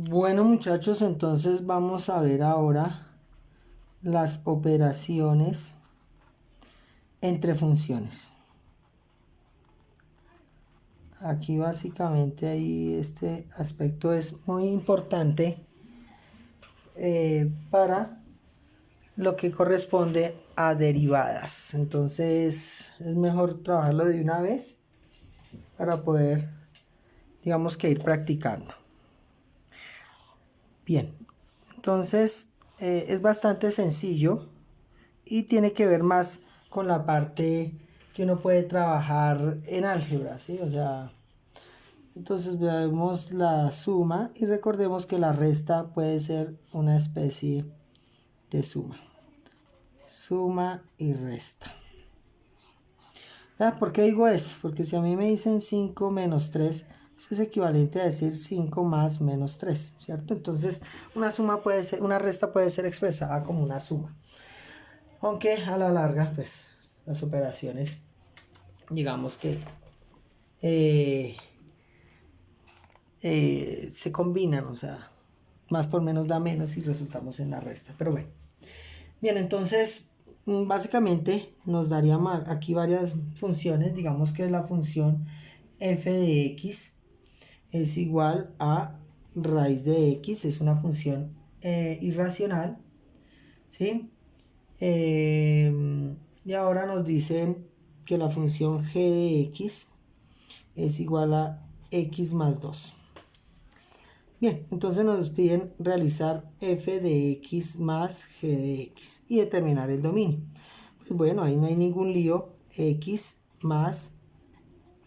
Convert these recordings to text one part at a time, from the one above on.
Bueno, muchachos, entonces vamos a ver ahora las operaciones entre funciones. Aquí básicamente ahí este aspecto es muy importante para lo que corresponde a derivadas. Entonces es mejor trabajarlo de una vez para poder, digamos que ir practicando. Bien, entonces es bastante sencillo y tiene que ver más con la parte que uno puede trabajar en álgebra, ¿sí? O sea, entonces veamos la suma y recordemos que la resta puede ser una especie de suma. Suma y resta. ¿Por qué digo eso? Porque si a mí me dicen 5 menos 3, eso es equivalente a decir 5 más menos 3, ¿cierto? Entonces una suma puede ser, una resta puede ser expresada como una suma. Aunque a la larga, pues, las operaciones, digamos que se combinan, o sea, más por menos da menos y resultamos en la resta. Pero bueno. Bien, entonces, básicamente nos daría aquí varias funciones. Digamos que la función f de x es igual a raíz de x, es una función irracional, ¿sí? Y ahora nos dicen que la función g de x es igual a x más 2. Bien, entonces nos piden realizar f de x más g de x y determinar el dominio. Pues bueno, ahí no hay ningún lío, x más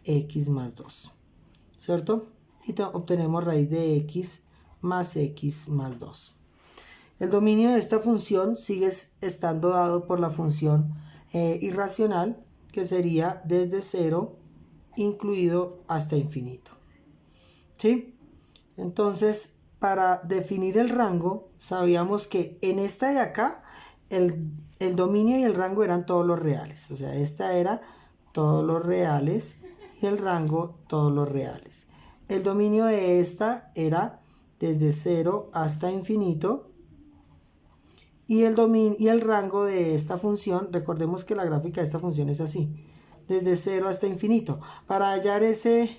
2, ¿cierto? Y obtenemos raíz de x más 2. El dominio de esta función sigue estando dado por la función irracional, que sería desde 0 incluido hasta infinito. ¿Sí? Entonces, para definir el rango, sabíamos que en esta de acá, el dominio y el rango eran todos los reales. O sea, esta era todos los reales y el rango todos los reales. El dominio de esta era desde 0 hasta infinito. Y el rango de esta función, recordemos que la gráfica de esta función es así, desde 0 hasta infinito. Para hallar ese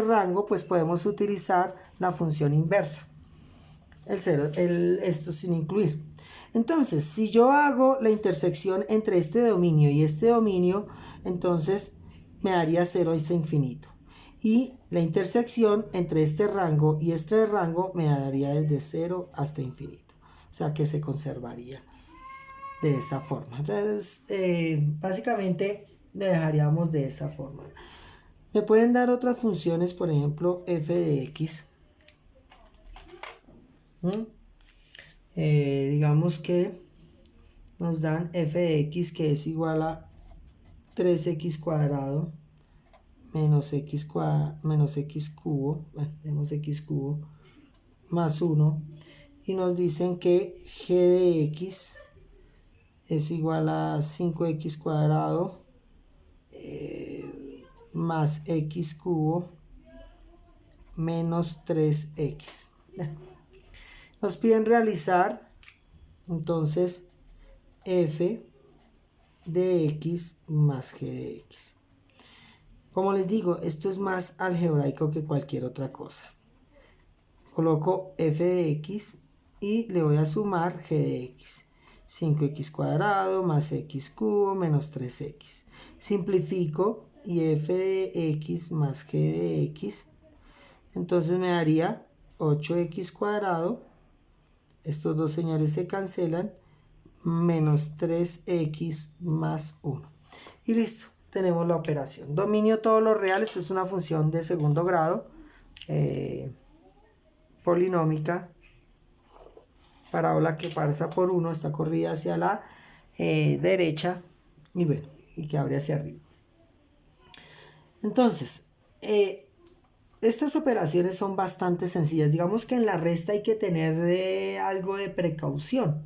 rango, pues podemos utilizar la función inversa. Esto sin incluir. Entonces, si yo hago la intersección entre este dominio y este dominio, entonces me daría 0 hasta infinito. Y la intersección entre este rango y este rango me daría desde 0 hasta infinito. O sea que se conservaría de esa forma. Entonces, básicamente lo dejaríamos de esa forma. Me pueden dar otras funciones, por ejemplo, f de x. Digamos que nos dan f de x que es igual a 3x cuadrado menos x cubo, bueno, tenemos x cubo, más 1. Y nos dicen que g de x es igual a 5x cuadrado más x cubo menos 3x. Nos piden realizar entonces f de x más g de x. Como les digo, esto es más algebraico que cualquier otra cosa. Coloco f de x y le voy a sumar g de x. 5x cuadrado más x cubo menos 3x. Simplifico y f de x más g de x. Entonces me daría 8x cuadrado. Estos dos señores se cancelan. Menos 3x más 1. Y listo, tenemos la operación. Dominio todos los reales es una función de segundo grado. Polinómica. Parábola que pasa por 1, está corrida hacia la derecha y bueno, y que abre hacia arriba. Entonces, estas operaciones son bastante sencillas. Digamos que en la resta hay que tener algo de precaución.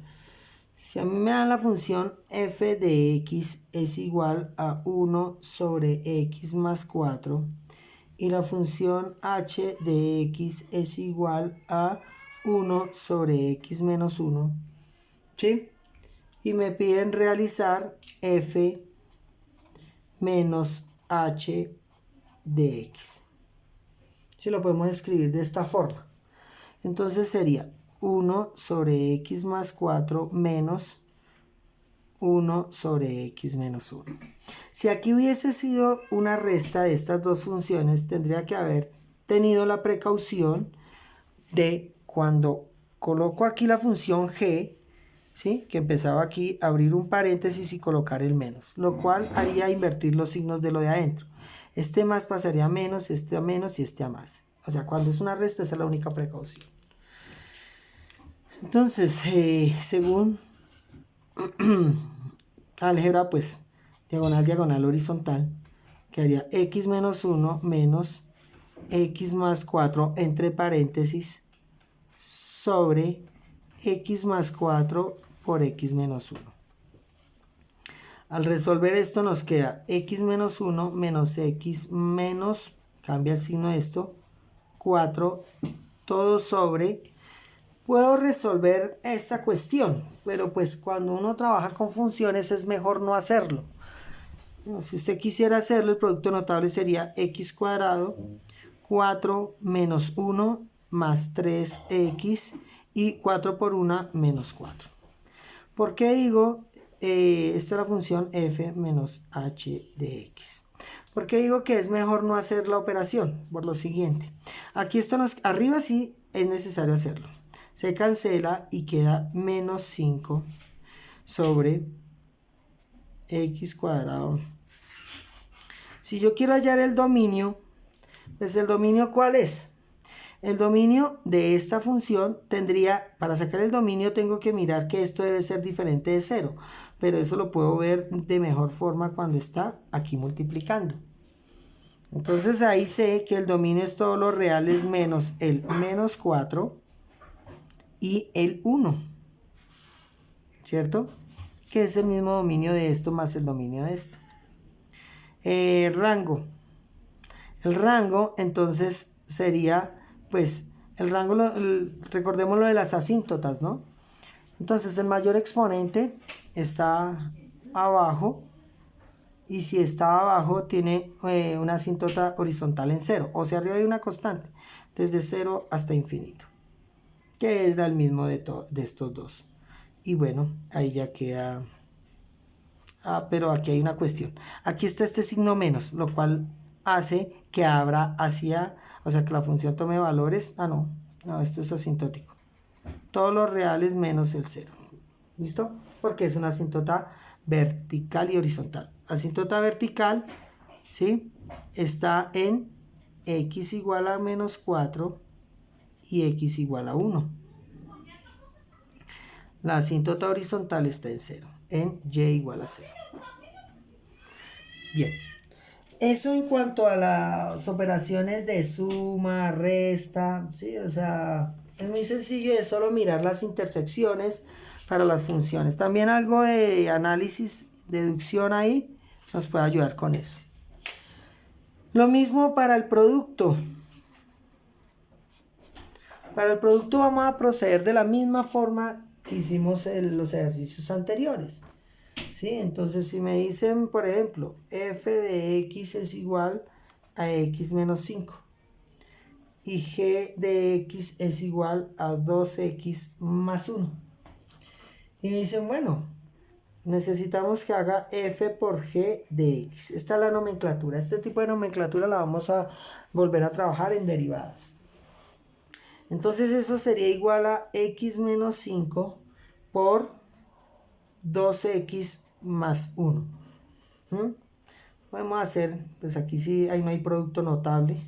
Si a mí me dan la función f de x es igual a 1 sobre x más 4 y la función h de x es igual a 1 sobre x menos 1, ¿sí? Y me piden realizar f menos h de x. Si lo podemos escribir de esta forma. Entonces sería 1 sobre x más 4 menos 1 sobre x menos 1. Si aquí hubiese sido una resta de estas dos funciones, tendría que haber tenido la precaución de cuando coloco aquí la función g, ¿sí? Que empezaba aquí, abrir un paréntesis y colocar el menos, lo cual haría invertir los signos de lo de adentro. Este más pasaría a menos, este a menos y este a más. O sea, cuando es una resta, esa es la única precaución. Entonces, según álgebra, pues diagonal, diagonal, horizontal, quedaría x menos 1 menos x más 4 entre paréntesis sobre x más 4 por x menos 1. Al resolver esto nos queda x menos 1 menos x menos, cambia el signo de esto, 4, todo sobre. Puedo resolver esta cuestión, pero pues cuando uno trabaja con funciones es mejor no hacerlo. Si usted quisiera hacerlo, el producto notable sería x cuadrado, 4 menos 1 más 3x y 4 por 1 menos 4. ¿Por qué digo, esta es la función f menos h de x? ¿Por qué digo que es mejor no hacer la operación? Por lo siguiente, aquí esto arriba sí es necesario hacerlo. Se cancela y queda menos 5 sobre x cuadrado. Si yo quiero hallar el dominio, pues el dominio ¿cuál es? El dominio de esta función tendría, para sacar el dominio tengo que mirar que esto debe ser diferente de 0, pero eso lo puedo ver de mejor forma cuando está aquí multiplicando. Entonces ahí sé que el dominio es todos los reales menos el menos 4 y el 1, ¿cierto? Que es el mismo dominio de esto más el dominio de esto. Rango. El rango entonces sería, pues, el rango, recordemos lo de las asíntotas, ¿no? Entonces el mayor exponente está abajo y si está abajo tiene una asíntota horizontal en 0, o sea, arriba hay una constante, desde 0 hasta infinito, que es el mismo de estos dos. Y bueno, ahí ya queda. Pero aquí hay una cuestión. Aquí está este signo menos, lo cual hace que abra hacia, o sea, que la función tome valores. No, esto es asintótico. Todos los reales menos el 0. ¿Listo? Porque es una asíntota vertical y horizontal. Asíntota vertical, ¿sí? Está en x igual a menos 4 y x igual a 1. La asíntota horizontal está en 0, en y igual a 0. Bien, eso en cuanto a las operaciones de suma, resta, ¿sí? O sea, es muy sencillo, es solo mirar las intersecciones para las funciones. También algo de análisis, deducción ahí, nos puede ayudar con eso. Lo mismo para el producto. Para el producto vamos a proceder de la misma forma que hicimos en los ejercicios anteriores. ¿Sí? Entonces si me dicen, por ejemplo, f de x es igual a x menos 5 y g de x es igual a 2x más 1. Y me dicen, bueno, necesitamos que haga f por g de x. Esta es la nomenclatura. Este tipo de nomenclatura la vamos a volver a trabajar en derivadas. Entonces eso sería igual a x menos 5 por 2x más 1. Podemos hacer, pues aquí sí, ahí no hay producto notable.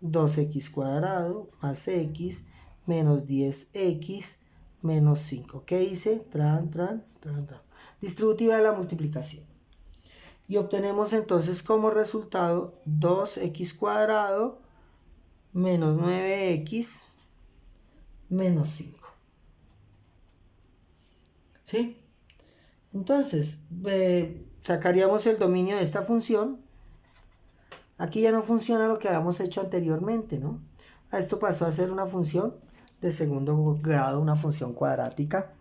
2x cuadrado más x menos 10x menos 5. ¿Qué hice? Distributiva de la multiplicación. Y obtenemos entonces como resultado 2x cuadrado menos 9x menos 5. ¿Sí? Entonces, sacaríamos el dominio de esta función. Aquí ya no funciona lo que habíamos hecho anteriormente, ¿no? Esto pasó a ser una función de segundo grado, una función cuadrática.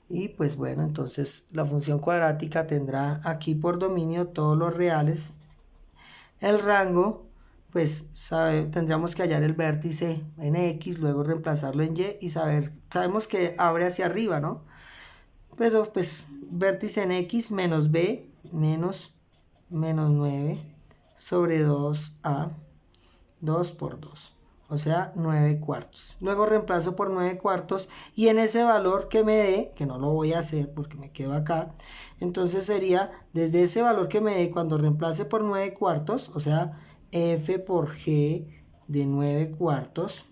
Y pues bueno, entonces la función cuadrática tendrá aquí por dominio todos los reales. El rango, pues tendríamos que hallar el vértice en X, luego reemplazarlo en Y y sabemos que abre hacia arriba, ¿no? Pero pues vértice en X menos B menos 9 sobre 2A, 2 por 2. O sea, 9 cuartos. Luego reemplazo por 9 cuartos y en ese valor que me dé, que no lo voy a hacer porque me quedo acá, entonces sería desde ese valor que me dé cuando reemplace por 9 cuartos, o sea, f por g de 9 cuartos,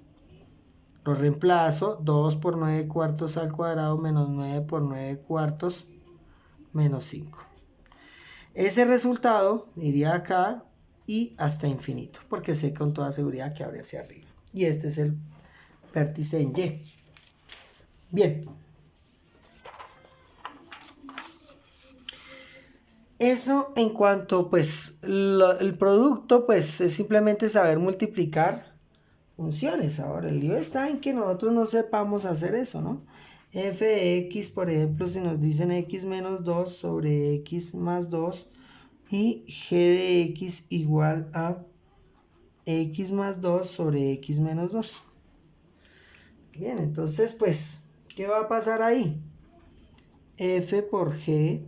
lo reemplazo, 2 por 9 cuartos al cuadrado menos 9 por 9 cuartos menos 5. Ese resultado iría acá y hasta infinito, porque sé con toda seguridad que abre hacia arriba. Y este es el vértice en Y. Bien. Eso en cuanto, pues, el producto, pues, es simplemente saber multiplicar funciones. Ahora, el lío está en que nosotros no sepamos hacer eso, ¿no? F de X, por ejemplo, si nos dicen X menos 2 sobre X más 2 y G de X igual a X más 2 sobre X menos 2. Bien, entonces, pues, ¿qué va a pasar ahí? F por G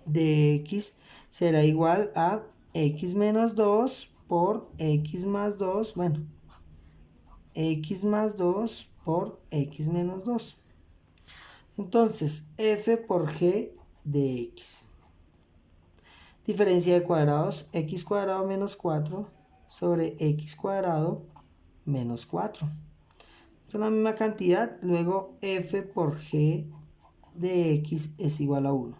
de X será igual a X menos 2 por X más 2, bueno, X más 2 por X menos 2. Entonces, F por G de X. Diferencia de cuadrados, X cuadrado menos 4 sobre X cuadrado menos 4. Es la misma cantidad, luego F por G de X es igual a 1.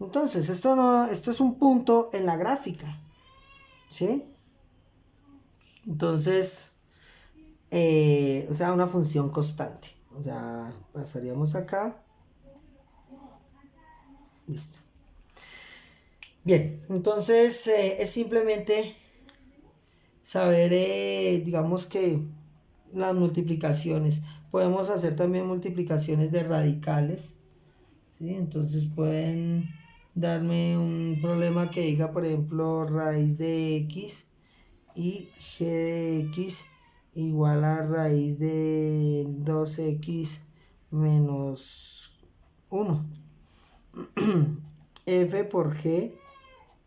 Entonces, esto es un punto en la gráfica, ¿sí? Entonces, o sea, una función constante. O sea, pasaríamos acá. Listo. Bien, entonces es simplemente saber, digamos que las multiplicaciones. Podemos hacer también multiplicaciones de radicales, ¿sí? Entonces pueden darme un problema que diga, por ejemplo, raíz de X y G de X igual a raíz de 2X menos 1. F por G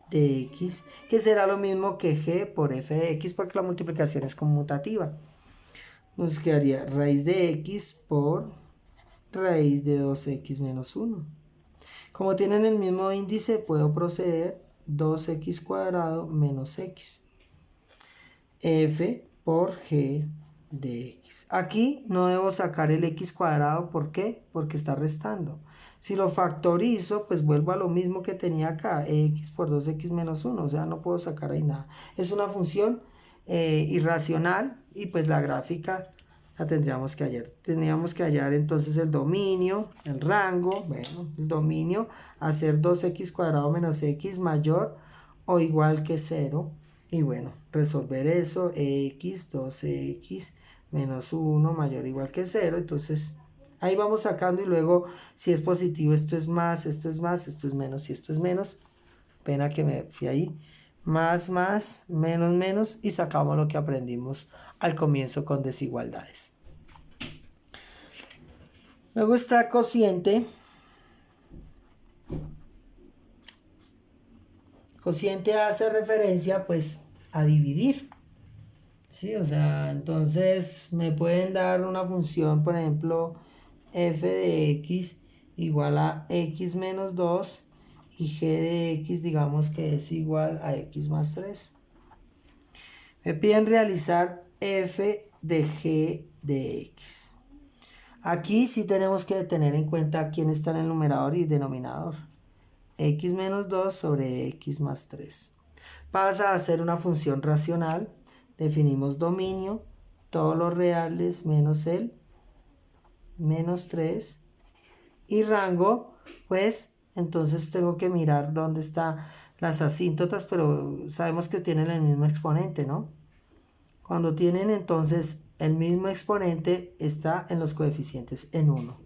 de X, que será lo mismo que G por F de X, porque la multiplicación es conmutativa. Nos quedaría raíz de X por raíz de 2X menos 1. Como tienen el mismo índice, puedo proceder 2X cuadrado menos X. F por G de X. Aquí no debo sacar el X cuadrado, ¿por qué? Porque está restando. Si lo factorizo, pues vuelvo a lo mismo que tenía acá, X por 2X menos 1, o sea, no puedo sacar ahí nada. Es una función irracional y pues la gráfica la tendríamos que hallar. Tendríamos que hallar entonces el dominio, el rango, bueno, el dominio, hacer 2X cuadrado menos X mayor o igual que 0. Y bueno, resolver eso, X, 12X menos 1 mayor o igual que 0. Entonces, ahí vamos sacando y luego, si es positivo, esto es más, esto es más, esto es menos y esto es menos. Pena que me fui ahí. Más, menos, menos. Y sacamos lo que aprendimos al comienzo con desigualdades. Luego está cociente. Cociente hace referencia pues a dividir. Sí, o sea, entonces me pueden dar una función, por ejemplo, f de x igual a x menos 2 y g de x digamos que es igual a x más 3. Me piden realizar f de g de x. Aquí sí tenemos que tener en cuenta quién está en el numerador y denominador. X menos 2 sobre x más 3. Pasa a ser una función racional. Definimos dominio, todos los reales menos el menos 3. Y rango, pues entonces tengo que mirar dónde está las asíntotas, pero sabemos que tienen el mismo exponente, ¿no? Cuando tienen entonces el mismo exponente, está en los coeficientes en 1.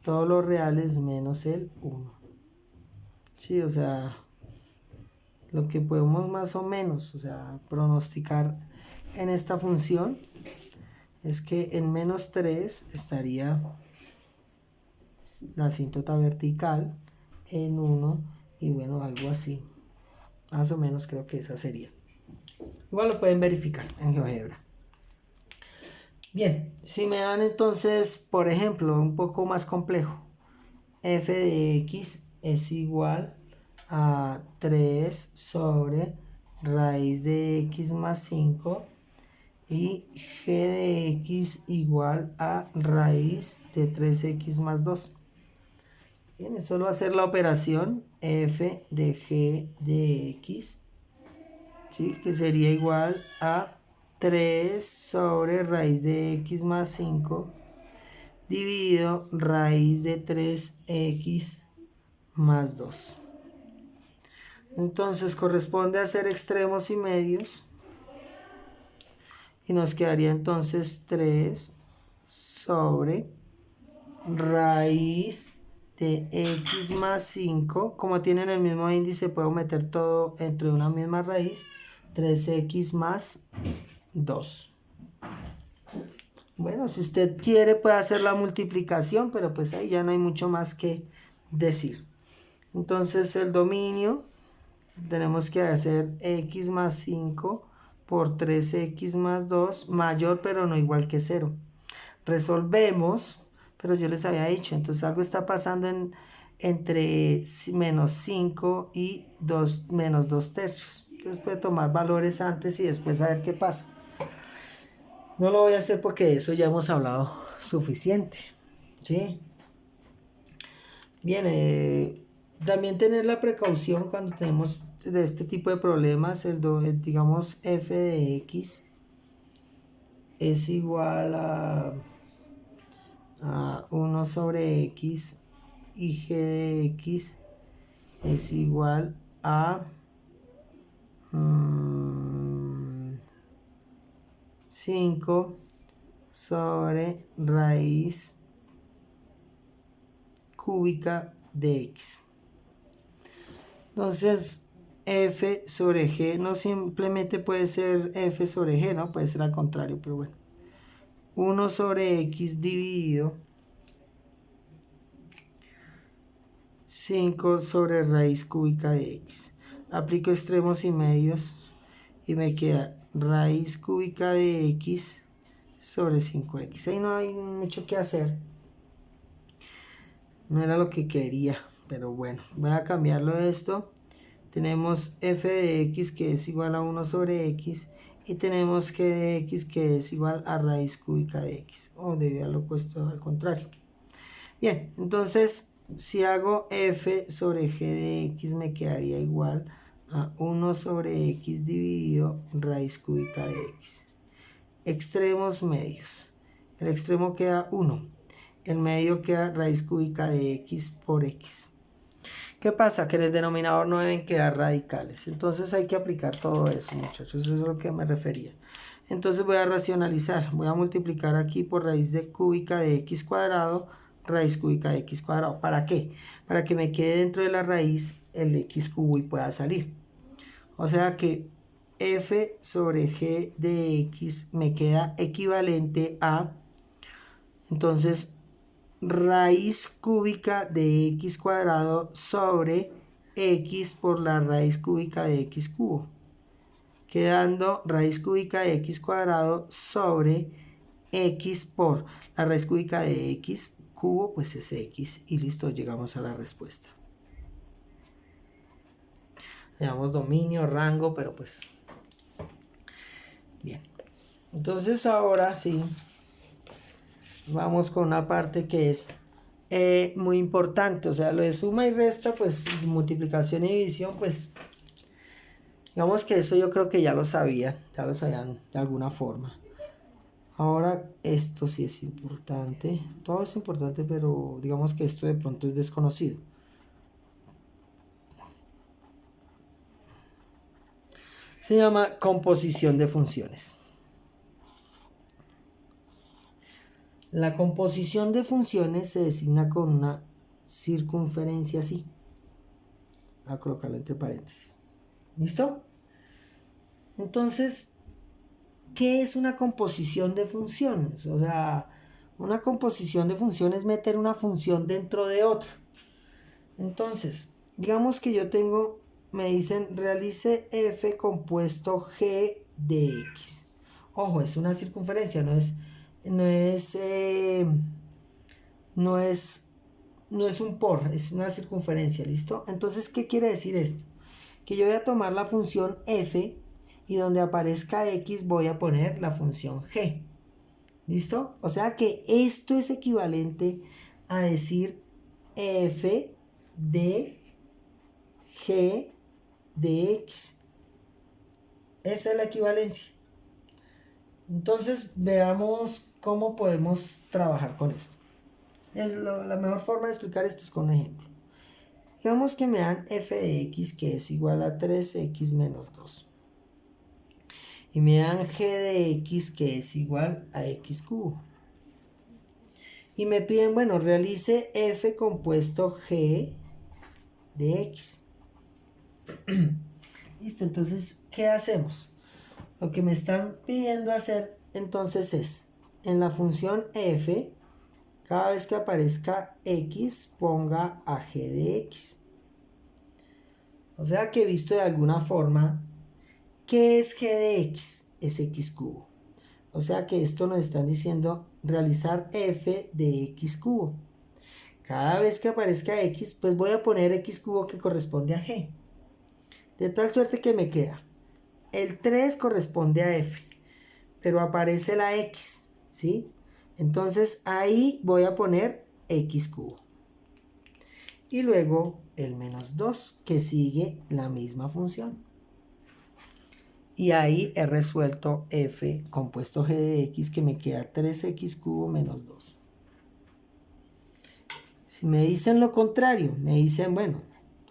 Todos los reales menos el 1. Sí, o sea, lo que podemos más o menos, o sea, pronosticar en esta función es que en menos 3 estaría la asíntota vertical, en 1, y bueno, algo así. Más o menos creo que esa sería. Igual lo pueden verificar en GeoGebra. Bien, si me dan entonces, por ejemplo, un poco más complejo, f de x es igual a 3 sobre raíz de x más 5 y g de x igual a raíz de 3x más 2. Bien, es solo hacer la operación f de g de x, ¿sí? Que sería igual a 3 sobre raíz de x más 5 dividido raíz de 3x más 2. Entonces corresponde hacer extremos y medios y nos quedaría entonces 3 sobre raíz de x más 5. Como tienen el mismo índice, puedo meter todo entre una misma raíz. 3x más 2. Bueno, si usted quiere puede hacer la multiplicación, pero pues ahí ya no hay mucho más que decir. Entonces el dominio tenemos que hacer x más 5 por 3x más 2 mayor pero no igual que 0. Resolvemos, pero yo les había dicho, entonces algo está pasando entre menos 5 y 2, menos 2 tercios. Entonces puede tomar valores antes y después a ver qué pasa. No lo voy a hacer porque de eso ya hemos hablado suficiente, ¿sí? Bien, también tener la precaución cuando tenemos de este tipo de problemas, digamos f de x es igual a 1 sobre x y g de x es igual a 5 sobre raíz cúbica de x. Entonces f sobre g no simplemente puede ser f sobre g, ¿no? Puede ser al contrario, pero bueno. 1 sobre x dividido 5 sobre raíz cúbica de x. Aplico extremos y medios y me queda raíz cúbica de x sobre 5x. Ahí no hay mucho que hacer. No era lo que quería, pero bueno, voy a cambiarlo de esto. Tenemos f de x que es igual a 1 sobre x y tenemos g de x que es igual a raíz cúbica de x, o debe haberlo puesto al contrario. Bien, entonces si hago f sobre g de x me quedaría igual a 1 sobre x dividido raíz cúbica de x. Extremos medios. El extremo queda 1. El medio queda raíz cúbica de x por x. ¿Qué pasa? Que en el denominador no deben quedar radicales. Entonces hay que aplicar todo eso, muchachos. Eso es lo que me refería. Entonces voy a racionalizar. Voy a multiplicar aquí por raíz de cúbica de x cuadrado, raíz cúbica de x cuadrado. ¿Para qué? Para que me quede dentro de la raíz el x cubo y pueda salir. O sea que f sobre g de x me queda equivalente a, entonces, raíz cúbica de x cuadrado sobre x por la raíz cúbica de x cubo, quedando raíz cúbica de x cuadrado sobre x por la raíz cúbica de x cubo, pues es x, y listo, llegamos a la respuesta. Le damos dominio, rango, pero pues bien. Entonces ahora sí vamos con una parte que es muy importante, o sea, lo de suma y resta, pues multiplicación y división, pues digamos que eso yo creo que ya lo sabían de alguna forma. Ahora esto sí es importante, todo es importante, pero digamos que esto de pronto es desconocido. Se llama composición de funciones. La composición de funciones se designa con una circunferencia así. Voy a colocarlo entre paréntesis. ¿Listo? Entonces, ¿qué es una composición de funciones? O sea, una composición de funciones es meter una función dentro de otra. Entonces, digamos que yo tengo, me dicen, realice f compuesto g de x. Ojo, es una circunferencia, no es un por, es una circunferencia, ¿listo? Entonces, ¿qué quiere decir esto? Que yo voy a tomar la función f y donde aparezca x voy a poner la función g. ¿Listo? O sea que esto es equivalente a decir f de g de x. Esa es la equivalencia. Entonces veamos cómo podemos trabajar con esto. La mejor forma de explicar esto es con un ejemplo. Digamos que me dan f de x que es igual a 3x menos 2. Y me dan g de x que es igual a x cubo. Y me piden, bueno, realice f compuesto g de x. Listo, entonces, ¿qué hacemos? Lo que me están pidiendo hacer entonces es, en la función f, cada vez que aparezca x, ponga a g de x. O sea que visto de alguna forma, ¿qué es g de x? Es x cubo. O sea que esto nos están diciendo realizar f de x cubo. Cada vez que aparezca x, pues voy a poner x cubo que corresponde a g. De tal suerte que me queda, el 3 corresponde a f, pero aparece la x, ¿sí? Entonces ahí voy a poner x cubo. Y luego el menos 2, que sigue la misma función. Y ahí he resuelto f compuesto g de x, que me queda 3x cubo menos 2. Si me dicen lo contrario, me dicen, bueno,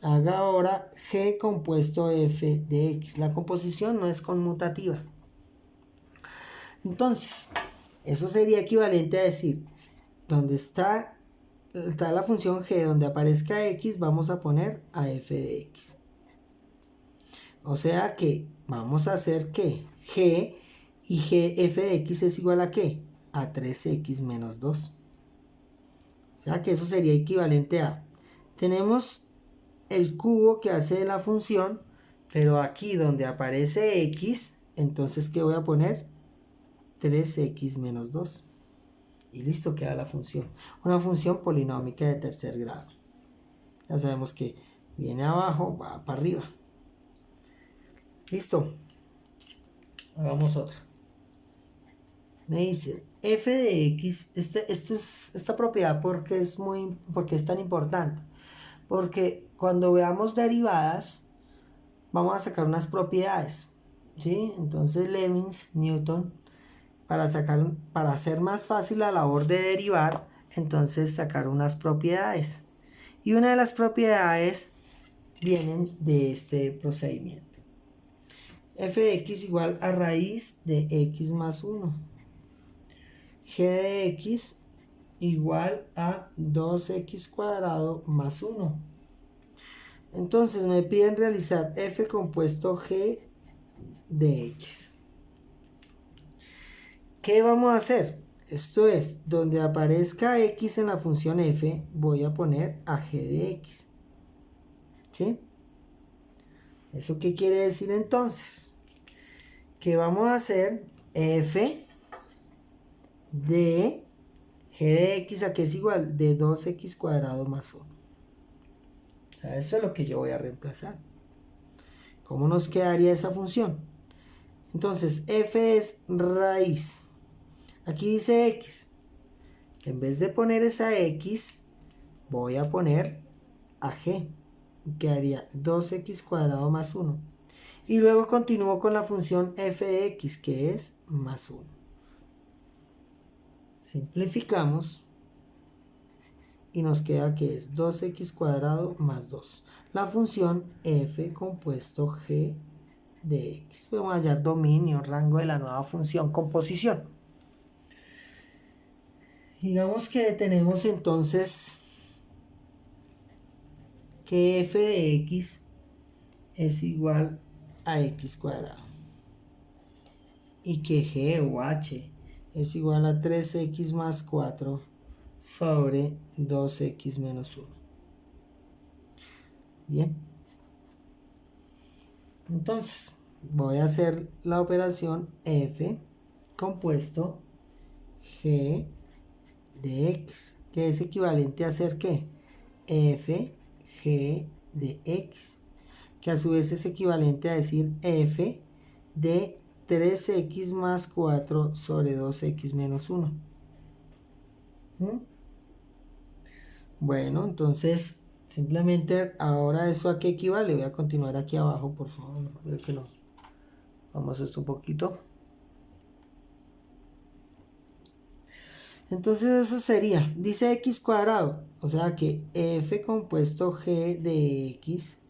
haga ahora g compuesto f de x. La composición no es conmutativa. Entonces, eso sería equivalente a decir, donde está la función g, donde aparezca x, vamos a poner a f de x. O sea que vamos a hacer que g y f de x es igual a ¿qué? A 3x menos 2. O sea que eso sería equivalente a, tenemos el cubo que hace la función, pero aquí donde aparece x, entonces ¿qué voy a poner? 3x menos 2. Y listo, queda la función. Una función polinómica de tercer grado. Ya sabemos que viene abajo, va para arriba. Listo. Hagamos otra. Me dice f de x, esta propiedad porque es tan importante. Porque cuando veamos derivadas, vamos a sacar unas propiedades, ¿sí? Entonces Leibniz, Newton, para hacer más fácil la labor de derivar, entonces sacar unas propiedades. Y una de las propiedades vienen de este procedimiento. F de x igual a raíz de x más 1. G de x igual a 2x cuadrado más 1. Entonces me piden realizar f compuesto g de x. ¿Qué vamos a hacer? Esto es, donde aparezca x en la función f, voy a poner a g de x. ¿Sí? ¿Eso qué quiere decir entonces? Que vamos a hacer f de g de x, ¿a qué es igual? De 2x cuadrado más 1. O sea, eso es lo que yo voy a reemplazar. ¿Cómo nos quedaría esa función? Entonces, f es raíz. Aquí dice x. En vez de poner esa x, voy a poner a g. Quedaría 2x cuadrado más 1. Y luego continúo con la función f de x, que es más 1. Simplificamos. Y nos queda que es 2x cuadrado más 2. La función f compuesto g de x. Vamos a hallar dominio, rango de la nueva función composición. Digamos que tenemos entonces que f de x es igual a x cuadrado y que g o h es igual a 3x más 4 sobre 2x menos 1. Bien. Entonces, voy a hacer la operación f compuesto g de x, que es equivalente a hacer ¿qué? F g de x, que a su vez es equivalente a decir f de 3x más 4 sobre 2x menos 1. Bueno, entonces simplemente ahora eso a qué equivale. Voy a continuar aquí abajo, por favor. Que no. Vamos a esto un poquito. Entonces eso sería, dice x cuadrado, o sea que f compuesto g de x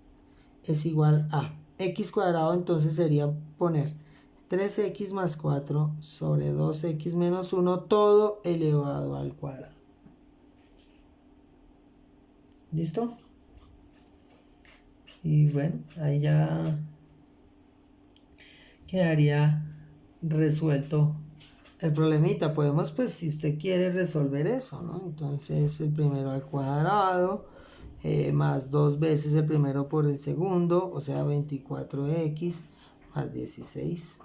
es igual a x cuadrado, entonces sería poner 3x más 4 sobre 2x menos 1 todo elevado al cuadrado. ¿Listo? Y bueno, ahí ya quedaría resuelto el problemita. Podemos, pues, si usted quiere resolver eso, ¿no? Entonces, el primero al cuadrado, más 2 veces el primero por el segundo, o sea, 24x más 16.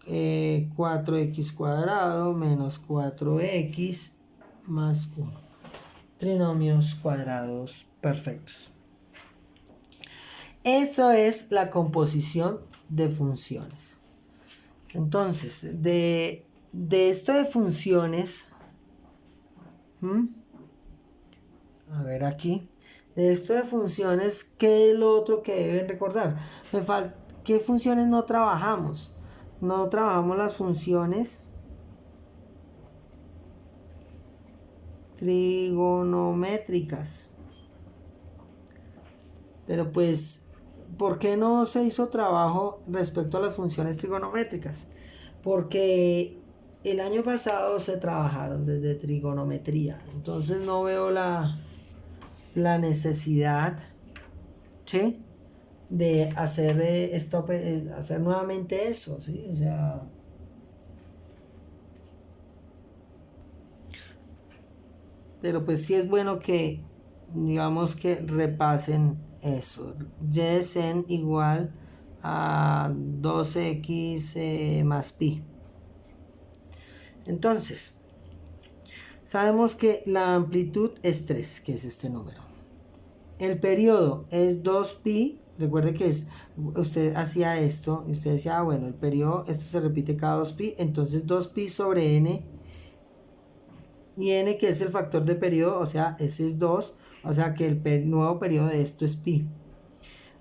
4x cuadrado menos 4x más 1. Trinomios cuadrados perfectos. Eso es la composición de funciones. Entonces, de esto de funciones, a ver aquí, de esto de funciones, ¿qué es lo otro que deben recordar? ¿Qué funciones no trabajamos? No trabajamos las funciones trigonométricas. Pero pues, ¿por qué no se hizo trabajo respecto a las funciones trigonométricas? Porque el año pasado se trabajaron desde trigonometría. Entonces no veo la necesidad, ¿sí?, de hacer hacer nuevamente eso, ¿sí? O sea, pero pues sí es bueno que, digamos, que repasen eso. Y en igual a 2x más pi. Entonces, sabemos que la amplitud es 3, que es este número. El periodo es 2pi. Recuerde que usted hacía esto y usted decía, bueno, el periodo, esto se repite cada 2pi, entonces 2pi sobre n, y n, que es el factor de periodo, o sea, ese es 2, o sea que el nuevo periodo de esto es pi.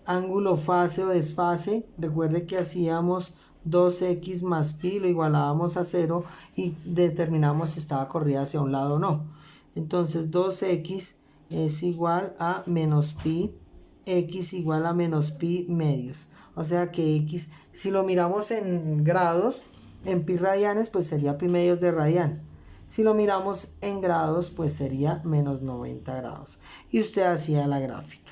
Ángulo fase o desfase, recuerde que hacíamos 2x más pi, lo igualábamos a 0 y determinamos si estaba corrida hacia un lado o no. Entonces 2x es igual a menos pi, x igual a menos pi medios. O sea que x, si lo miramos en grados, en pi radianes, pues sería pi medios de radian. Si lo miramos en grados, pues sería menos 90 grados. Y usted hacía la gráfica.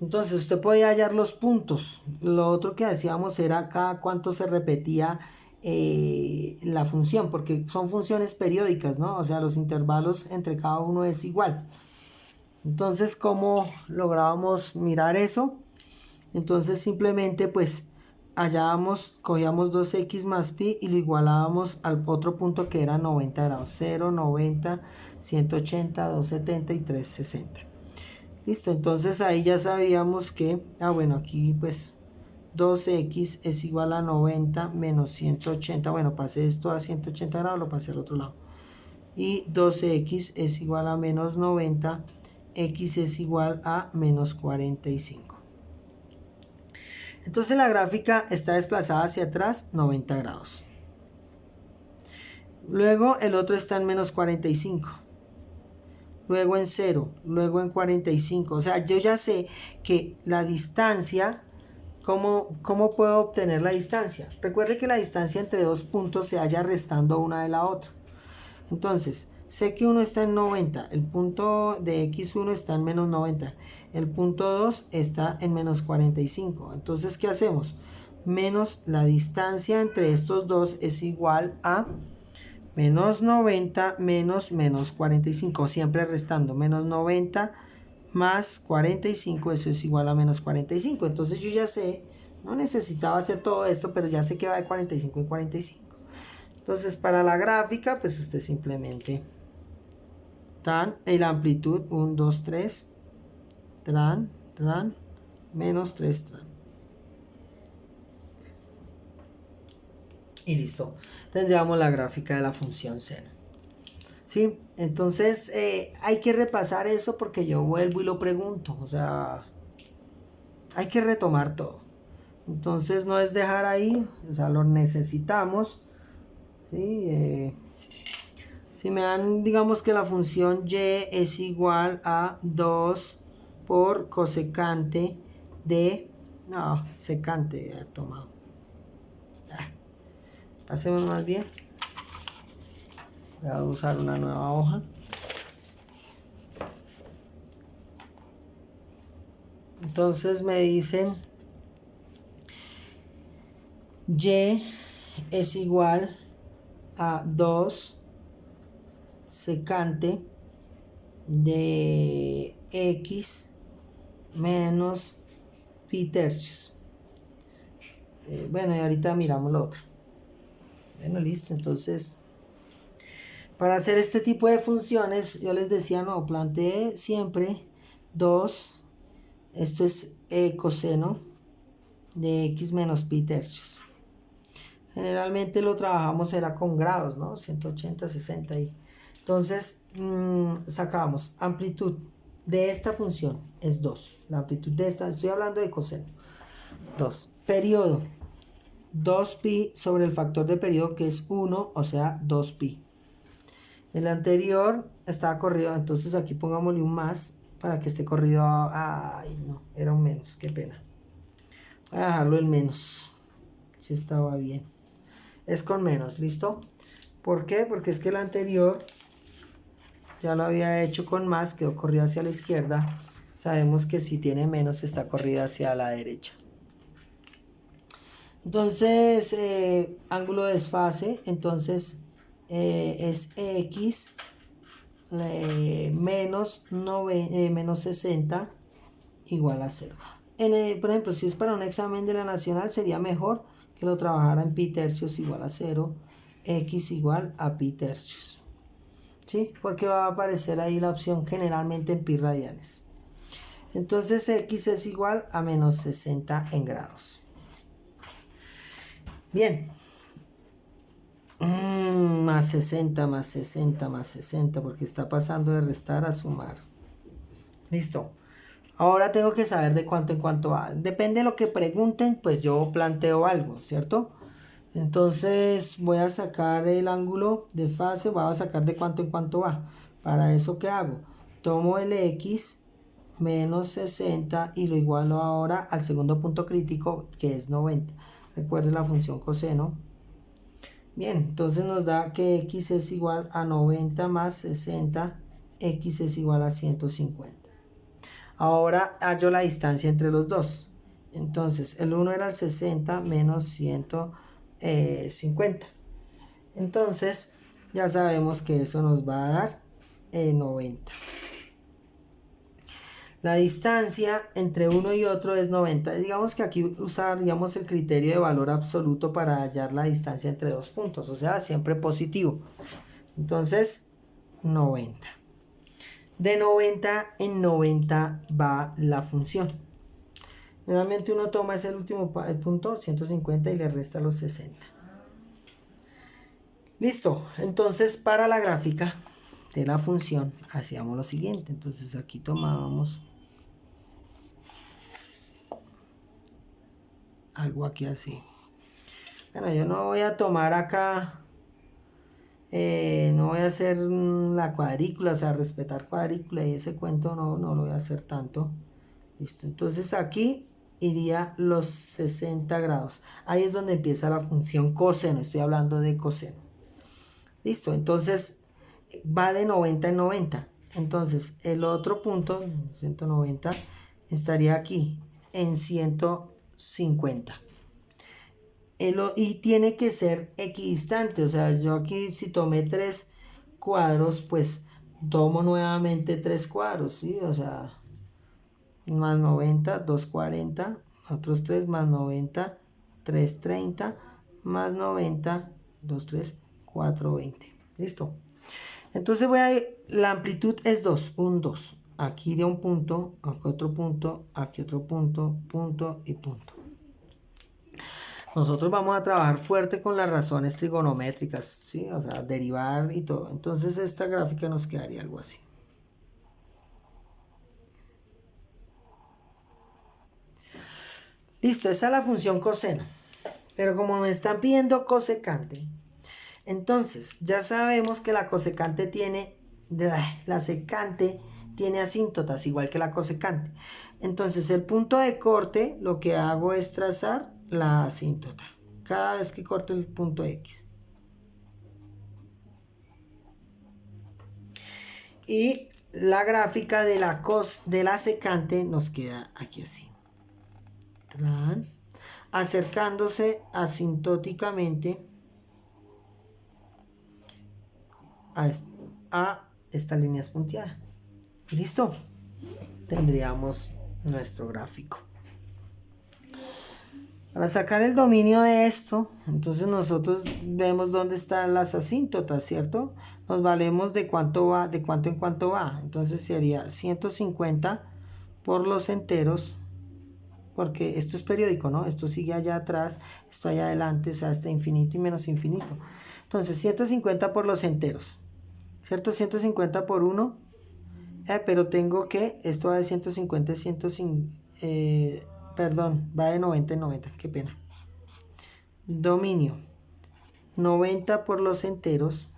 Entonces usted podía hallar los puntos. Lo otro que hacíamos era cada cuánto se repetía la función, porque son funciones periódicas, ¿no? O sea, los intervalos entre cada uno es igual. Entonces, ¿cómo lográbamos mirar eso? Entonces simplemente pues cogíamos 2x más pi y lo igualábamos al otro punto que era 90 grados. 0, 90, 180, 270 y 360. Listo, entonces ahí ya sabíamos que, bueno, aquí pues 2x es igual a 90 menos 180. Bueno, pasé esto a 180 grados, lo pasé al otro lado. Y 12x es igual a menos 90, x es igual a menos 45. Entonces la gráfica está desplazada hacia atrás 90 grados. Luego el otro está en menos 45. luego en 0, luego en 45. O sea, yo ya sé que la distancia, ¿cómo puedo obtener la distancia? Recuerde que la distancia entre dos puntos se halla restando una de la otra. Entonces, sé que uno está en 90, el punto de x1 está en menos 90, el punto 2 está en menos 45. Entonces, ¿qué hacemos? Menos la distancia entre estos dos es igual a menos 90 menos 45, siempre restando. Menos 90 más 45, eso es igual a menos 45. Entonces yo ya sé, no necesitaba hacer todo esto, pero ya sé que va de 45 en 45. Entonces para la gráfica, pues usted simplemente la amplitud 1, 2, 3, menos 3, y listo. Tendríamos la gráfica de la función seno. ¿Sí? Entonces hay que repasar eso porque yo vuelvo y lo pregunto. O sea, hay que retomar todo. Entonces no es dejar ahí, o sea, lo necesitamos. ¿Sí? Si me dan, digamos que la función y es igual a 2 por cosecante de... No, secante he tomado. Hacemos más bien. Voy a usar una nueva hoja. Entonces me dicen y es igual a 2 secante de x menos pi tercios. Bueno, y ahorita miramos lo otro. Bueno, listo. Entonces, para hacer este tipo de funciones, yo les decía, no, planteé siempre 2, esto es coseno de x menos pi tercios. Generalmente lo trabajamos era con grados, ¿no? 180, 60 y... Entonces, sacamos amplitud de esta función es 2. La amplitud de esta, estoy hablando de coseno. 2. Periodo. 2pi sobre el factor de periodo que es 1, o sea, 2pi. El anterior estaba corrido, entonces aquí pongámosle un más para que esté corrido. Ay, no, era un menos, qué pena. Voy a dejarlo en menos, si estaba bien. Es con menos, ¿listo? ¿Por qué? Porque es que el anterior ya lo había hecho con más, quedó corrido hacia la izquierda. Sabemos que si tiene menos está corrido hacia la derecha. Entonces, ángulo de desfase, entonces es x menos 60 igual a 0. Por ejemplo, si es para un examen de la nacional, sería mejor que lo trabajara en pi tercios igual a 0, x igual a pi tercios. ¿Sí? Porque va a aparecer ahí la opción generalmente en pi radianes. Entonces x es igual a menos 60 en grados. Bien. Más 60, más 60, más 60, porque está pasando de restar a sumar. Listo. Ahora tengo que saber de cuánto en cuánto va. Depende de lo que pregunten, pues yo planteo algo, ¿cierto? Entonces voy a sacar el ángulo de fase, voy a sacar de cuánto en cuánto va. Para eso, ¿qué hago? Tomo el x menos 60 y lo igualo ahora al segundo punto crítico, que es 90. Recuerden la función coseno. Bien, entonces nos da que x es igual a 90 más 60, x es igual a 150. Ahora hallo la distancia entre los dos. Entonces, el 1 era el 60 menos 150. Entonces, ya sabemos que eso nos va a dar 90. La distancia entre uno y otro es 90. Digamos que aquí usaríamos el criterio de valor absoluto para hallar la distancia entre dos puntos. O sea, siempre positivo. Entonces, 90. De 90 en 90 va la función. Normalmente uno toma ese último punto, 150, y le resta los 60. Listo. Entonces, para la gráfica de la función, hacíamos lo siguiente. Entonces, aquí tomábamos algo aquí así. Bueno, yo no voy a tomar acá No voy a hacer la cuadrícula, o sea, respetar cuadrícula y ese cuento no lo voy a hacer tanto. Listo, entonces aquí iría los 60 grados. Ahí es donde empieza la función coseno, estoy hablando de coseno. Listo, entonces va de 90 en 90. Entonces el otro punto, 190, estaría aquí en 150. Y tiene que ser equidistante, o sea, yo aquí si tomé 3 cuadros, pues tomo nuevamente 3 cuadros, ¿sí? O sea, más 90, 240, otros 3 más 90, 330, más 90, 2, 3, 420. Listo. Entonces la amplitud es 2, un 2. Aquí de un punto, aquí otro punto, aquí otro punto, punto y punto. Nosotros vamos a trabajar fuerte con las razones trigonométricas, ¿sí? O sea, derivar y todo. Entonces esta gráfica nos quedaría algo así. Listo, esa es la función coseno. Pero como me están pidiendo cosecante, entonces ya sabemos que la cosecante tiene, la secante tiene asíntotas, igual que la cosecante. Entonces el punto de corte, lo que hago es trazar la asíntota. Cada vez que corto el punto X. Y la gráfica de la secante nos queda aquí así. Acercándose asintóticamente a esta línea punteada. Listo. Tendríamos nuestro gráfico. Para sacar el dominio de esto, entonces nosotros vemos dónde están las asíntotas, ¿cierto? Nos valemos de cuánto va, de cuánto en cuánto va. Entonces sería 150 por los enteros, porque esto es periódico, ¿no? Esto sigue allá atrás, esto allá adelante, o sea, está infinito y menos infinito. Entonces 150 por los enteros, ¿cierto? 150 por 1, pero tengo que, esto va de 150 a 150, perdón, va de 90 en 90, qué pena. Dominio, 90 por los enteros,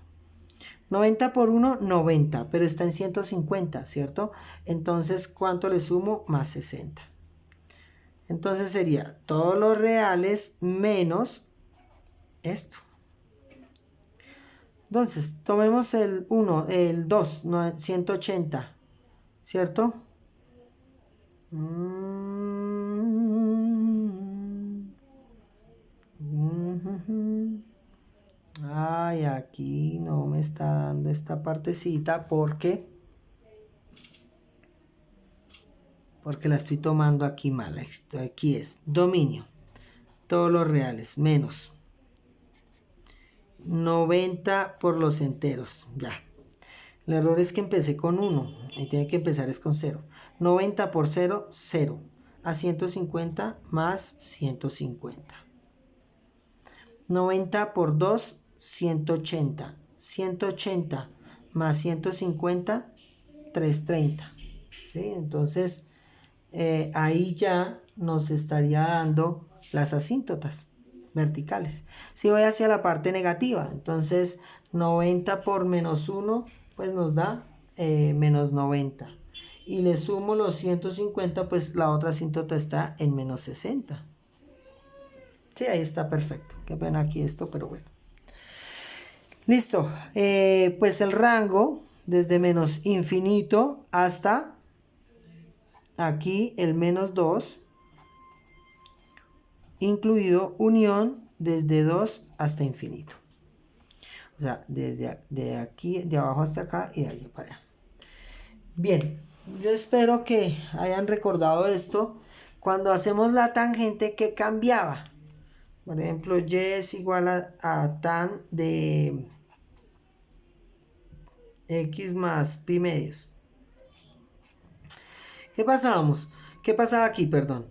90 por 1, 90, pero está en 150, ¿cierto? Entonces, ¿cuánto le sumo? Más 60. Entonces sería todos los reales menos esto. Entonces, tomemos el 1, el 2, 180, ¿cierto? Ay, aquí no me está dando esta partecita porque la estoy tomando aquí mal. Esto aquí es dominio, todos los reales, menos 90 por los enteros, ya. El error es que empecé con 1 y tiene que empezar es con 0. 90 por 0, 0. A 150 más 150. 90 por 2, 180. 180 más 150, 330. ¿Sí? Entonces, ahí ya nos estaría dando las asíntotas verticales. Si voy hacia la parte negativa, entonces 90 por menos 1, pues nos da menos 90. Y le sumo los 150, pues la otra asíntota está en menos 60. Sí, ahí está perfecto. Qué pena aquí esto, pero bueno. Listo. Pues el rango desde menos infinito hasta aquí el menos 2, incluido unión desde 2 hasta infinito. O sea, de aquí, de abajo hasta acá y de allá para allá. Bien, yo espero que hayan recordado esto. Cuando hacemos la tangente, ¿qué cambiaba? Por ejemplo, y es igual a tan de x más pi medios. ¿Qué pasábamos? ¿Qué pasaba aquí? Perdón.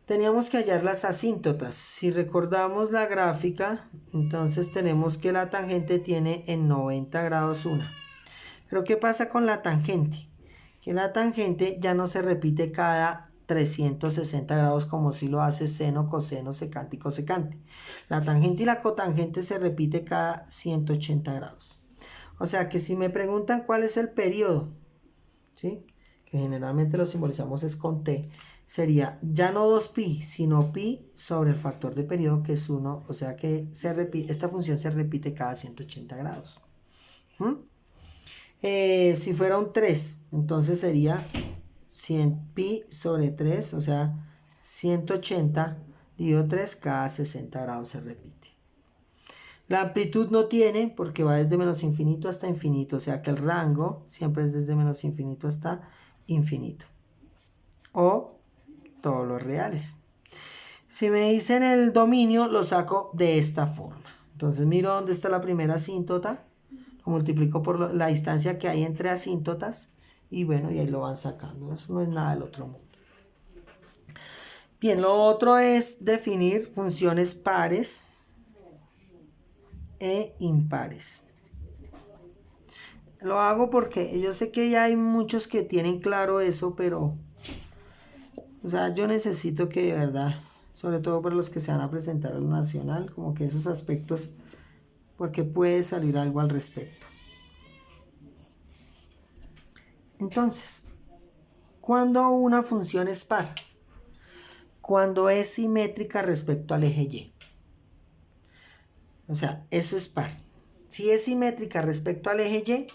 Teníamos que hallar las asíntotas. Si recordamos la gráfica, entonces tenemos que la tangente tiene en 90 grados una. Pero ¿qué pasa con la tangente? Que la tangente ya no se repite cada 360 grados como si lo hace seno, coseno, secante y cosecante. La tangente y la cotangente se repite cada 180 grados. O sea que si me preguntan cuál es el periodo, ¿sí?, que generalmente lo simbolizamos es con T, sería ya no 2pi, sino pi sobre el factor de periodo, que es 1, o sea que esta función se repite cada 180 grados. Si fuera un 3, entonces sería 100 pi sobre 3, o sea 180 dividido 3 cada 60 grados se repite. La amplitud no tiene porque va desde menos infinito hasta infinito, o sea que el rango siempre es desde menos infinito hasta infinito. O todos los reales. Si me dicen el dominio, lo saco de esta forma. Entonces miro dónde está la primera asíntota, lo multiplico por la distancia que hay entre asíntotas y bueno, y ahí lo van sacando. Eso no es nada del otro mundo. Bien, lo otro es definir funciones pares e impares. Lo hago porque yo sé que ya hay muchos que tienen claro eso, pero o sea, yo necesito que de verdad, sobre todo para los que se van a presentar al nacional, como que esos aspectos, porque puede salir algo al respecto. Entonces, ¿cuándo una función es par? Cuando es simétrica respecto al eje Y. O sea, eso es par. Si es simétrica respecto al eje Y,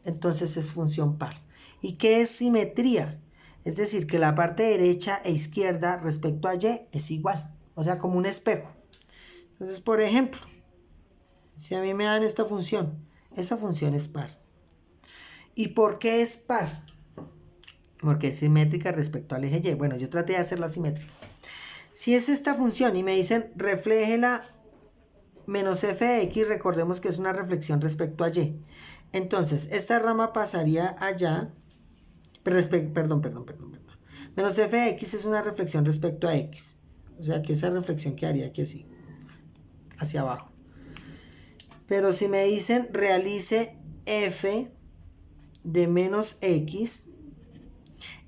entonces es función par. ¿Y qué es simetría? Es decir, que la parte derecha e izquierda respecto a Y es igual. O sea, como un espejo. Entonces, por ejemplo, si a mí me dan esta función, esa función es par. ¿Y por qué es par? Porque es simétrica respecto al eje Y. Bueno, yo traté de hacerla simétrica. Si es esta función y me dicen refléjela menos f de x, recordemos que es una reflexión respecto a y. Entonces, esta rama pasaría allá. Perdón. Menos f de x es una reflexión respecto a x. O sea que esa reflexión quedaría aquí así, hacia abajo. Pero si me dicen realice f de menos x,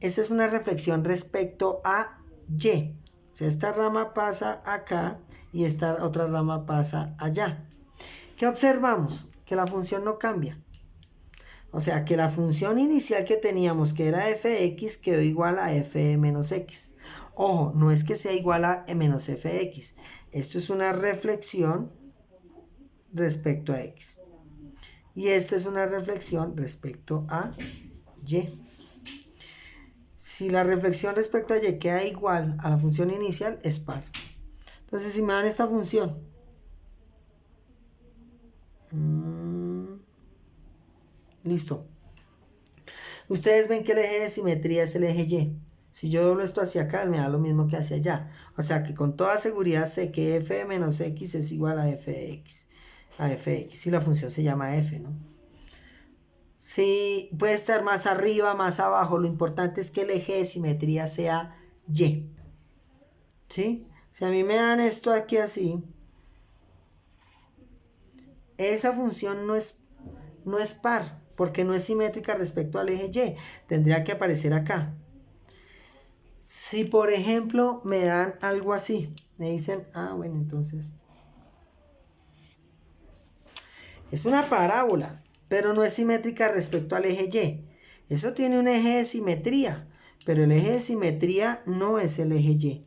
esa es una reflexión respecto a y. O sea, esta rama pasa acá y esta otra rama pasa allá. ¿Qué observamos? Que la función no cambia. O sea, que la función inicial que teníamos, que era f de x, quedó igual a f de menos x. Ojo, no es que sea igual a menos f de x. Esto es una reflexión respecto a x. Y esta es una reflexión respecto a y. Si la reflexión respecto a y queda igual a la función inicial, es par. Entonces, si me dan esta función, listo. Ustedes ven que el eje de simetría es el eje Y. Si yo doblo esto hacia acá, me da lo mismo que hacia allá. O sea que con toda seguridad sé que f de menos x es igual a f de x. A f de x. Si la función se llama f, ¿no? Sí, puede estar más arriba, más abajo. Lo importante es que el eje de simetría sea Y. ¿Sí? Si a mí me dan esto aquí así, esa función no es par, porque no es simétrica respecto al eje Y. Tendría que aparecer acá. Si por ejemplo me dan algo así, me dicen, bueno, entonces es una parábola, pero no es simétrica respecto al eje Y. Eso tiene un eje de simetría, pero el eje de simetría no es el eje Y.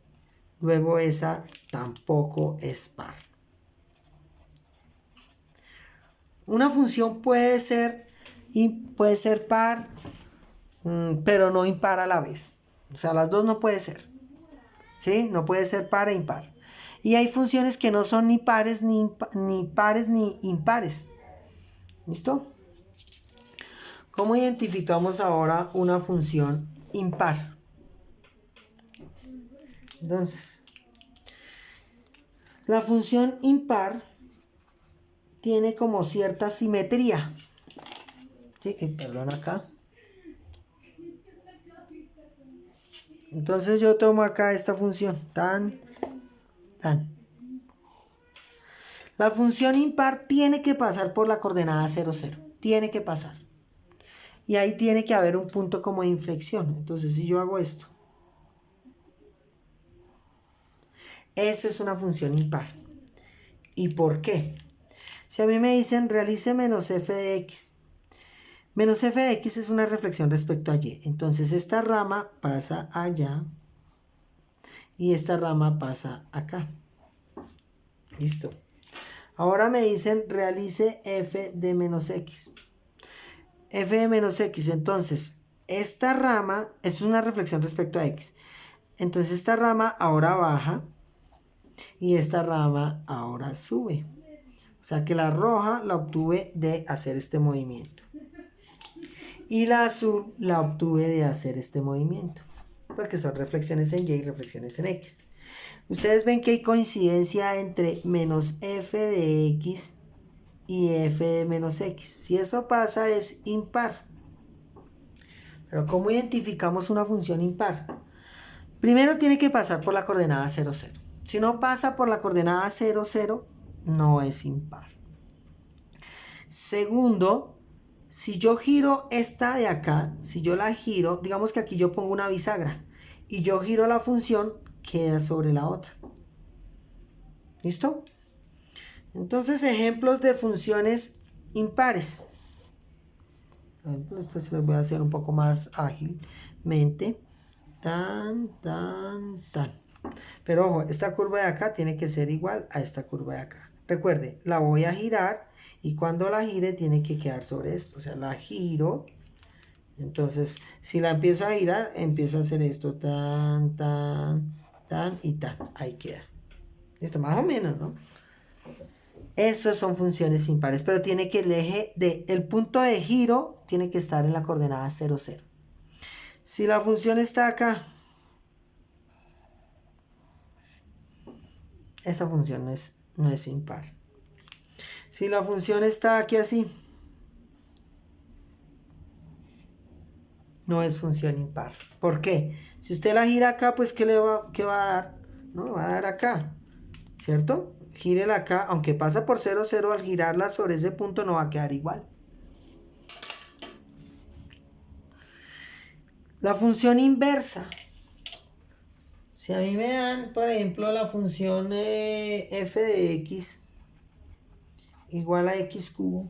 Luego esa tampoco es par. Una función puede ser par, pero no impar a la vez. O sea, las dos no puede ser. ¿Sí? No puede ser par e impar. Y hay funciones que no son ni pares ni pares ni impares. ¿Listo? ¿Cómo identificamos ahora una función impar? Entonces, la función impar tiene como cierta simetría. ¿Sí? Perdón acá. Entonces yo tomo acá esta función, tan. La función impar tiene que pasar por la coordenada 0, 0. Tiene que pasar. Y ahí tiene que haber un punto como de inflexión. Entonces si yo hago esto, Eso es una función impar. ¿Y por qué? Si a mí me dicen realice menos f de x, menos f de x es una reflexión respecto a y. Entonces esta rama pasa allá y esta rama pasa acá. Listo. Ahora me dicen realice f de menos x. F de menos x, entonces esta rama es una reflexión respecto a x. Entonces esta rama ahora baja y esta rama ahora sube. O sea que la roja la obtuve de hacer este movimiento. Y la azul la obtuve de hacer este movimiento. Porque son reflexiones en y y reflexiones en x. Ustedes ven que hay coincidencia entre menos f de x y f de menos x. Si eso pasa es impar. Pero ¿cómo identificamos una función impar? Primero tiene que pasar por la coordenada 0, 0. Si no pasa por la coordenada 0, 0, no es impar. Segundo, si yo giro esta de acá, si yo la giro, digamos que aquí yo pongo una bisagra y yo giro la función, queda sobre la otra. ¿Listo? Entonces, ejemplos de funciones impares. Esto se los voy a hacer un poco más ágilmente. Tan. Pero ojo, esta curva de acá tiene que ser igual a esta curva de acá. Recuerde, la voy a girar y cuando la gire tiene que quedar sobre esto. O sea, la giro. Entonces, si la empiezo a girar, empieza a hacer esto. Tan y tan. Ahí queda. Listo, más o menos, ¿no? Esas son funciones impares, pero tiene que el punto de giro tiene que estar en la coordenada 0, 0. Si la función está acá, esa función no es impar. Si la función está aquí así, no es función impar. ¿Por qué? Si usted la gira acá, pues ¿qué va a dar? No, va a dar acá, ¿cierto? Gírela acá, aunque pasa por 0, 0, al girarla sobre ese punto no va a quedar igual. La función inversa. Si a mí me dan, por ejemplo, la función f de x igual a x cubo,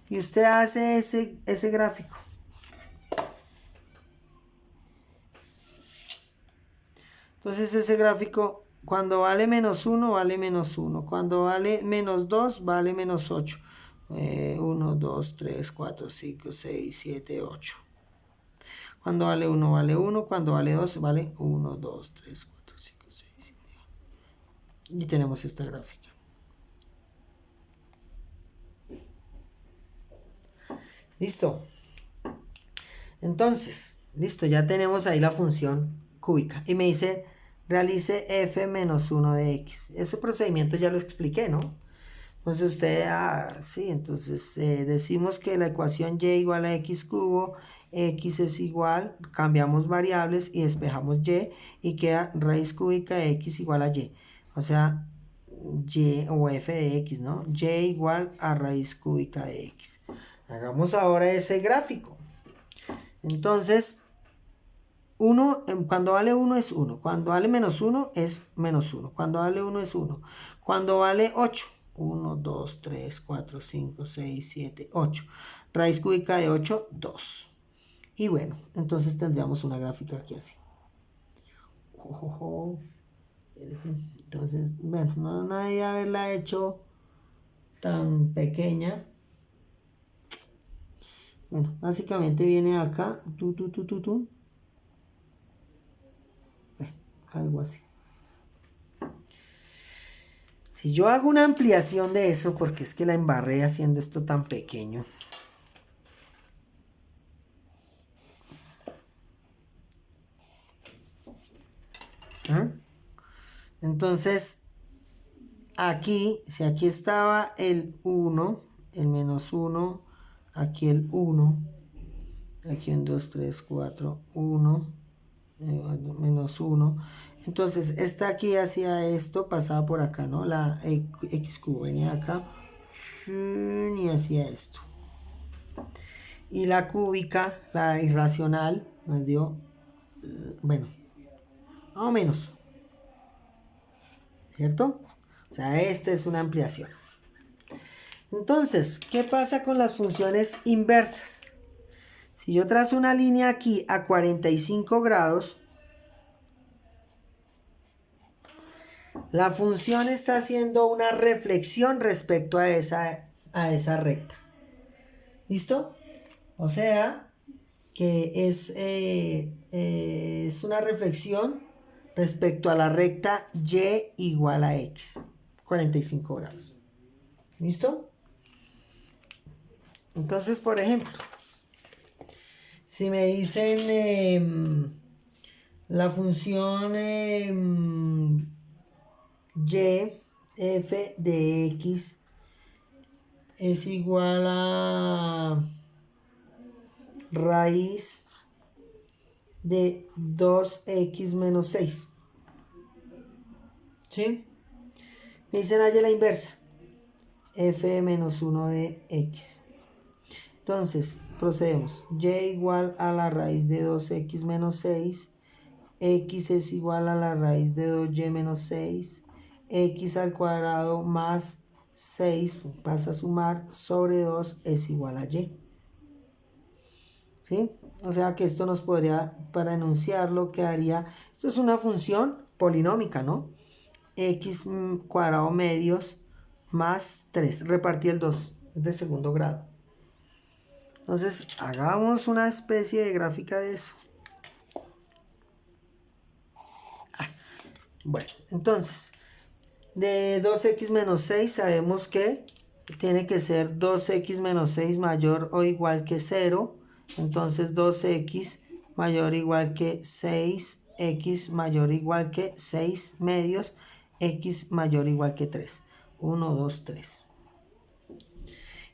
y usted hace ese gráfico. Entonces ese gráfico, cuando vale menos 1, vale menos 1. Cuando vale menos 2, vale menos 8. 1, 2, 3, 4, 5, 6, 7, 8. Cuando vale 1, vale 1. Cuando vale 2, vale 1, 2, 3, 4, 5, 6, 7, 8. Y tenemos esta gráfica. Listo. Entonces, listo, ya tenemos ahí la función cúbica. Y me dice, realice f menos 1 de x. Ese procedimiento ya lo expliqué, ¿no? Entonces usted, sí, entonces decimos que la ecuación y igual a x cubo, x es igual, cambiamos variables y despejamos y queda raíz cúbica de x igual a y. O sea, y o f de x, ¿no? Y igual a raíz cúbica de x. Hagamos ahora ese gráfico. Entonces, cuando vale 1 es 1. Cuando vale menos 1 es menos 1. Cuando vale 1 es 1. Cuando vale 8. 1, 2, 3, 4, 5, 6, 7, 8. Raíz cúbica de 8, 2. Y bueno, entonces tendríamos una gráfica aquí así. Entonces, bueno, no nadie haberla hecho tan pequeña. Bueno, básicamente viene acá. Algo así. Si yo hago una ampliación de eso, porque es que la embarré haciendo esto tan pequeño. ¿Ah? Entonces, aquí, si aquí estaba el 1, el menos 1, aquí el 1, aquí en 2, 3, 4, 1, menos 1. Entonces, esta aquí hacía esto, pasaba por acá, ¿no? La x cubo venía acá y hacía esto. Y la cúbica, la irracional, nos dio, bueno, más o menos. ¿cierto? O sea, esta es una ampliación. Entonces, ¿qué pasa con las funciones inversas? Si yo trazo una línea aquí a 45 grados, la función está haciendo una reflexión respecto a esa recta. ¿Listo? O sea, que es una reflexión respecto a la recta y igual a x, 45 grados. ¿Listo? Entonces, por ejemplo, si me dicen la función y f de x es igual a raíz de 2x menos 6. ¿Sí? Me dicen haya la inversa. F menos 1 de x. Entonces, procedemos. Y igual a la raíz de 2x menos 6. X es igual a la raíz de 2y menos 6. X al cuadrado más 6 pasa a sumar sobre 2 es igual a y. ¿Sí? O sea que esto nos podría, para enunciarlo, quedaría, esto es una función polinómica, ¿no? X cuadrado medios más 3, repartí el 2, es de segundo grado. Entonces, hagamos una especie de gráfica de eso. Bueno, entonces, de 2x menos 6 sabemos que tiene que ser 2x menos 6 mayor o igual que 0. Entonces 2x mayor o igual que 6, x mayor o igual que 6 medios, x mayor o igual que 3. 1, 2, 3.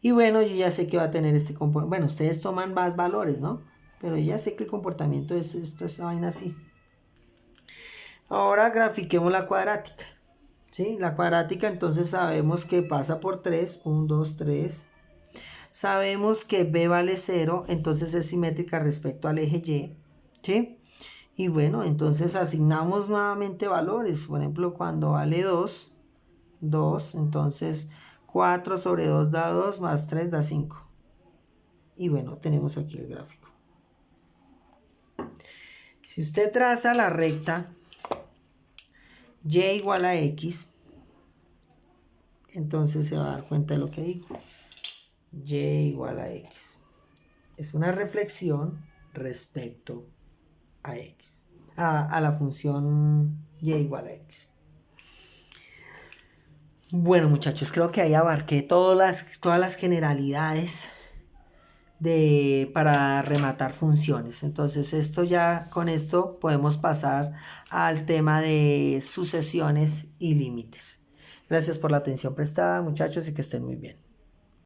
Y bueno, yo ya sé que va a tener este comportamiento. Bueno, ustedes toman más valores, ¿no? Pero ya sé que el comportamiento es esta vaina así. Ahora grafiquemos la cuadrática. ¿Sí? La cuadrática entonces sabemos que pasa por 3. 1, 2, 3. Sabemos que b vale 0, entonces es simétrica respecto al eje y. ¿Sí? Y bueno, entonces asignamos nuevamente valores. Por ejemplo, cuando vale 2, entonces 4 sobre 2 da 2, más 3 da 5. Y bueno, tenemos aquí el gráfico. Si usted traza la recta y igual a x, entonces se va a dar cuenta de lo que digo. Y igual a x. Es una reflexión respecto a x. A la función y igual a x. Bueno, muchachos, creo que ahí abarqué todas las generalidades para rematar funciones. Entonces, con esto podemos pasar al tema de sucesiones y límites. Gracias por la atención prestada, muchachos, y que estén muy bien.